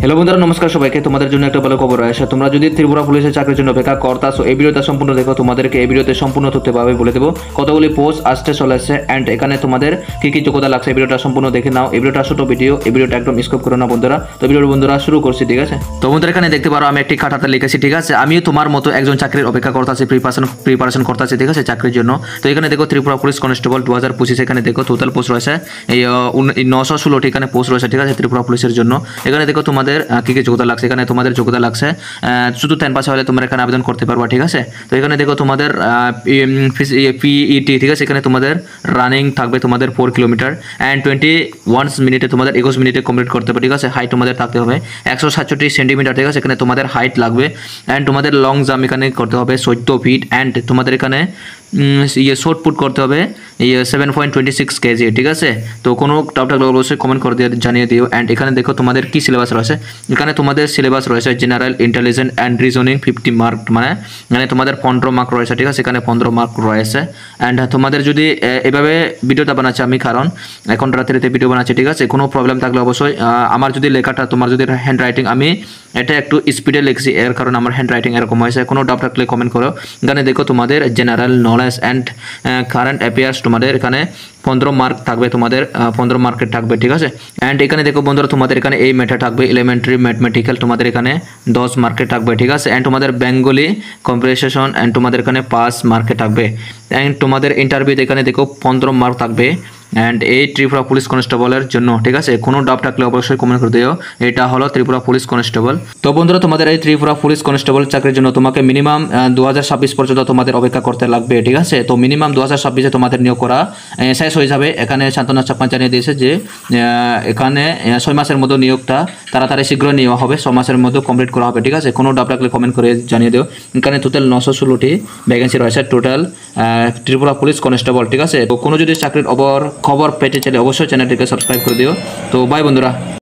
Hello বন্ধুরা, নমস্কার সবাইকে। তোমাদের জন্য একটা ভালো খবর আছে। তোমরা যদি ত্রিপুরা পুলিশের চাকরির জন্য অপেক্ষা করতাছো, এই ভিডিওটা সম্পূর্ণ দেখো। তোমাদেরকে এই ভিডিওতে সম্পূর্ণ তথ্য পাবে বলে দেবো। কতগুলি পোস্ট আসতে চলেছে অ্যান্ড এখানে তোমাদের কি কি যোগ্যতা লাগছে, এই ভিডিওটা সম্পূর্ণ দেখে নাও। এই ভিডিওটা ছোট ভিডিও, এই ভিডিওটা একদম স্কিপ করো না বন্ধুরা। তো ভিডিওর বন্ধুরা শুরু করছি, ঠিক আছে? তো বন্ধুরা এখানে দেখতে পারো আমি একটি খাতাতে লিখেছি, ঠিক আছে? আমিও তোমার মতো একজন চাকরির অপেক্ষা করতেছি, প্রিপারেশন করতেছি, ঠিক আছে, চাকরির জন্য। তো এখানে দেখো ত্রিপুরা পুলিশ কনস্টেবল 2025, এখানে দেখো টোটাল পোস্ট রয়েছে এই 916টি এখানে পোস্ট রয়েছে, ঠিক আছে, ত্রিপুরা পুলিশের জন্য। এখানে দেখো তোমাদের কি কি যোগ্যতা লাগছে। এখানে তোমাদের যোগ্যতা লাগছে শুধু 10 পাস হলে তোমরা এখানে আবেদন করতে পারবা, ঠিক আছে? তো এখানে দেখো তোমাদের পিইটি, ঠিক আছে, এখানে তোমাদের রানিং থাকবে তোমাদের 4 কিলোমিটার অ্যান্ড 21 মিনিটে তোমাদের 21 মিনিটে কমপ্লিট করতে হবে, ঠিক আছে? হাইট তোমাদের থাকতে হবে 167 সেন্টিমিটার, ঠিক আছে, এখানে তোমাদের হাইট লাগবে অ্যান্ড তোমাদের লং জাম্প এখানে করতে হবে 14 ফিট অ্যান্ড তোমাদের এখানে শর্ট পুট করতে হবে 7.26 কেজি, ঠিক আছে? তো কোনো ডাউট থাকলে অবশ্যই কমেন্ট করে দিয়ে জানিয়ে দিও। অ্যান্ড এখানে দেখো তোমাদের কি সিলেবাস রয়েছে। এখানে তোমাদের সিলেবাস রয়েছে general intelligence and reasoning 50 mark, মানে তোমাদের 15 মার্ক রয়েছে, ঠিক আছে? এখানে 15 মার্ক রয়েছে। অ্যান্ড তোমাদের যদি এভাবে ভিডিওটা বানাচ্ছি আমি, কারণ এখন রাত্রিতে ভিডিও বানাচ্ছি, ঠিক আছে? কোনো প্রবলেম থাকলে অবশ্যই আমার যদি লেখাটা, তোমার যদি হ্যান্ড রাইটিং, আমি এটা একটু স্পিডে লিখছি, এর কারণে আমার হ্যান্ড রাইটিং এরকম হয়েছে। কোনো ডাউট থাকলে কমেন্ট করো। এখানে দেখো তোমাদের general knowledge and current affairs তোমাদের এখানে 15 মার্ক থাকবে, তোমাদের 15 মার্কের থাকবে, ঠিক আছে? অ্যান্ড এখানে দেখো বন্ধুরা তোমাদের এখানে এই মেথড থাকবে এলিমেন্টারি ম্যাথমেটিক্যাল, তোমাদের এখানে 10 মার্কের থাকবে, ঠিক আছে? অ্যান্ড তোমাদের বেঙ্গলি কম্প্রিহেনশন অ্যান্ড তোমাদের এখানে 5 মার্কে থাকবে। অ্যান্ড তোমাদের ইন্টারভিউতে এখানে দেখো 15 মার্ক থাকবে অ্যান্ড এই ত্রিপুরা পুলিশ কনস্টেবলের জন্য, ঠিক আছে? কোনো ডাউট থাকলে অবশ্যই কমেন্ট করে দিও। এটা হলো ত্রিপুরা পুলিশ কনস্টেবল। তো বন্ধুরা তোমাদের এই ত্রিপুরা পুলিশ কনস্টেবল চাকরির জন্য তোমাকে মিনিমাম 2026 পর্যন্ত তোমাদের অপেক্ষা করতে লাগবে, ঠিক আছে? তো মিনিমাম 2026-এ তোমাদের নিয়োগ করা শেষ হয়ে যাবে। এখানে শান্তনা চাকমা জানিয়ে দিয়েছে যে এখানে 6 মাসের মধ্যে নিয়োগটা তাড়াতাড়ি শীঘ্র নেওয়া হবে, 6 মাসের মধ্যে কমপ্লিট করা হবে, ঠিক আছে? কোনো ডাউট থাকলে কমেন্ট করে জানিয়ে দিও। এখানে টোটাল 916টি ভ্যাকেন্সি রয়েছে টোটাল ত্রিপুরা পুলিশ কনস্টেবল, ঠিক আছে? তো কোনো যদি চাকরির খবর পেতে চাইলে অবশ্যই চ্যানেলটিকে সাবস্ক্রাইব করে দিও। তো বাই বন্ধুরা।